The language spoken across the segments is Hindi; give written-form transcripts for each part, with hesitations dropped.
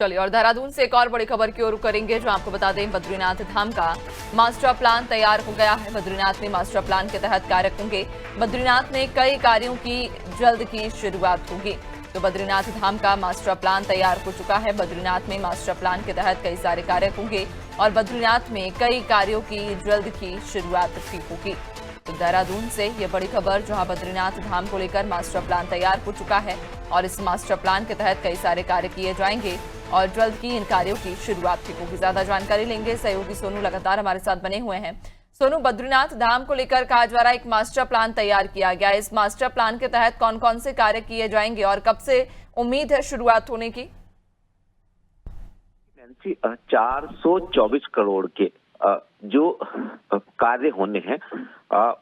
चलिए और देहरादून से एक और बड़ी खबर की ओर रुख करेंगे, जो आपको बता दें बद्रीनाथ धाम का मास्टर प्लान तैयार हो गया है। बद्रीनाथ में मास्टर प्लान के तहत कार्य होंगे। बद्रीनाथ में कई कार्यों की जल्द की शुरुआत होगी। तो बद्रीनाथ धाम का मास्टर प्लान तैयार हो चुका है। बद्रीनाथ में मास्टर प्लान के तहत कई सारे कार्य होंगे और बद्रीनाथ में कई कार्यों की जल्द की शुरुआत भी होगी। तो देहरादून से ये बड़ी खबर, जहां बद्रीनाथ धाम को लेकर मास्टर प्लान तैयार हो चुका है और इस मास्टर प्लान के तहत कई सारे कार्य किए जाएंगे और जल्द की इन कार्यों की शुरुआत भी होगी। ज्यादा जानकारी लेंगे, सहयोगी सोनू लगातार हमारे साथ बने हुए हैं। सोनू, बद्रीनाथ धाम को लेकर कहा जा रहा है एक मास्टर प्लान तैयार किया गया। इस मास्टर प्लान के तहत कौन कौन से कार्य किए जाएंगे और कब से उम्मीद है शुरुआत होने की? 424 करोड़ के जो कार्य होने हैं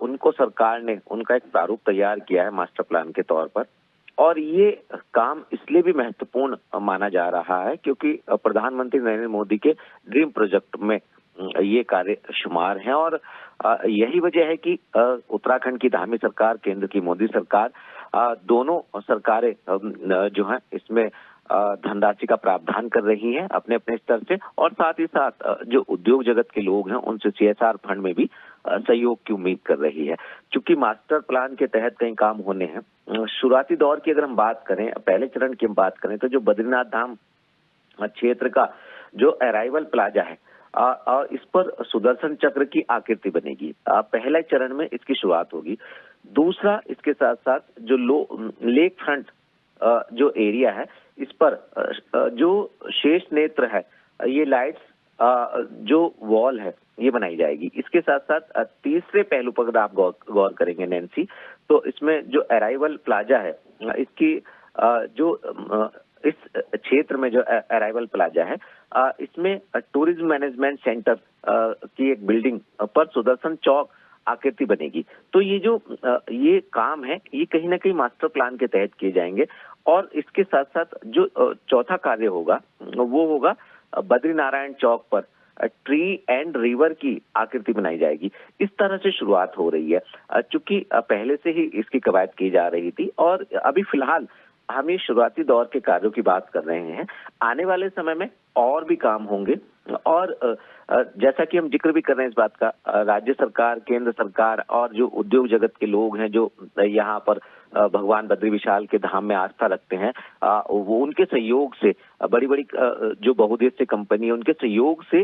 उनको सरकार ने उनका एक प्रारूप तैयार किया है मास्टर प्लान के तौर पर। और ये काम इसलिए भी महत्वपूर्ण माना जा रहा है क्योंकि प्रधानमंत्री नरेंद्र मोदी के ड्रीम प्रोजेक्ट में ये कार्य शुमार हैं। और यही वजह है कि उत्तराखंड की धामी सरकार, केंद्र की मोदी सरकार, दोनों सरकारें जो हैं इसमें धनराशि का प्रावधान कर रही हैं अपने अपने स्तर से। और साथ ही साथ जो उद्योग जगत के लोग हैं उनसे CSR फंड में भी सहयोग की उम्मीद कर रही है। चूंकि मास्टर प्लान के तहत कई काम होने हैं, शुरुआती दौर की अगर हम बात करें, पहले चरण की हम बात करें, तो जो बद्रीनाथ धाम क्षेत्र का जो अराइवल प्लाजा है इस पर सुदर्शन चक्र की आकृति बनेगी। पहले चरण में इसकी शुरुआत होगी। दूसरा, इसके साथ साथ जो लेक फ्रंट जो एरिया है इस पर जो शेष नेत्र है, ये लाइट्स जो वॉल है ये बनाई जाएगी। इसके साथ साथ तीसरे पहलू पर अगर आप गौर करेंगे नैन्सी, तो इसमें जो अराइवल प्लाजा है इसकी जो इस क्षेत्र में जो अराइवल प्लाजा है इसमें टूरिज्म मैनेजमेंट सेंटर की एक बिल्डिंग पर सुदर्शन चौक आकृति बनेगी। तो ये काम है, ये कहीं ना कहीं मास्टर प्लान के तहत किए जाएंगे। और इसके साथ साथ जो चौथा कार्य होगा वो होगा बद्रीनारायण चौक पर ट्री एंड रिवर की आकृति बनाई जाएगी। इस तरह से शुरुआत हो रही है। चूंकि पहले से ही इसकी कवायद की जा रही थी और अभी फिलहाल हम ये शुरुआती दौर के कार्यों की बात कर रहे हैं। आने वाले समय में और भी काम होंगे और जैसा कि हम जिक्र भी कर रहे हैं इस बात का, राज्य सरकार, केंद्र सरकार और जो उद्योग जगत के लोग हैं जो यहाँ पर भगवान बद्री विशाल के धाम में आस्था रखते हैं, वो उनके सहयोग से, बड़ी बड़ी जो बहुउद्देशीय कंपनी है उनके सहयोग से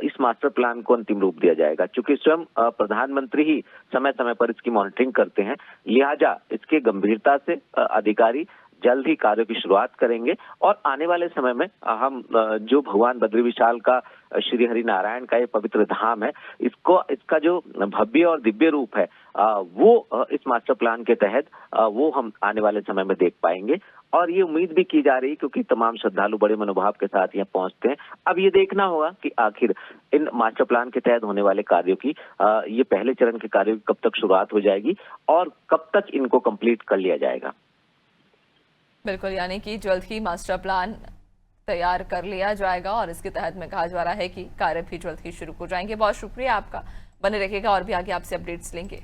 इस मास्टर प्लान को अंतिम रूप दिया जाएगा। चूंकि स्वयं प्रधानमंत्री ही समय समय पर इसकी मॉनिटरिंग करते हैं, लिहाजा इसके गंभीरता से अधिकारी जल्द ही कार्यों की शुरुआत करेंगे। और आने वाले समय में हम जो भगवान बद्री विशाल का श्री हरि नारायण का ये पवित्र धाम है, इसका जो भव्य और दिव्य रूप है वो इस मास्टर प्लान के तहत वो हम आने वाले समय में देख पाएंगे। और ये उम्मीद भी की जा रही है क्योंकि तमाम श्रद्धालु बड़े मनोभाव के साथ यहाँ पहुंचते हैं। अब ये देखना होगा कि आखिर इन मास्टर प्लान के तहत होने वाले कार्यों की ये पहले चरण के कार्यों की कब तक शुरुआत हो जाएगी और कब तक इनको कंप्लीट कर लिया जाएगा। बिल्कुल, यानी कि जल्द ही मास्टर प्लान तैयार कर लिया जाएगा और इसके तहत में कहा जा रहा है कि कार्य भी जल्द ही शुरू हो जाएंगे। बहुत शुक्रिया आपका, बने रखिएगा और भी आगे आपसे अपडेट्स लेंगे।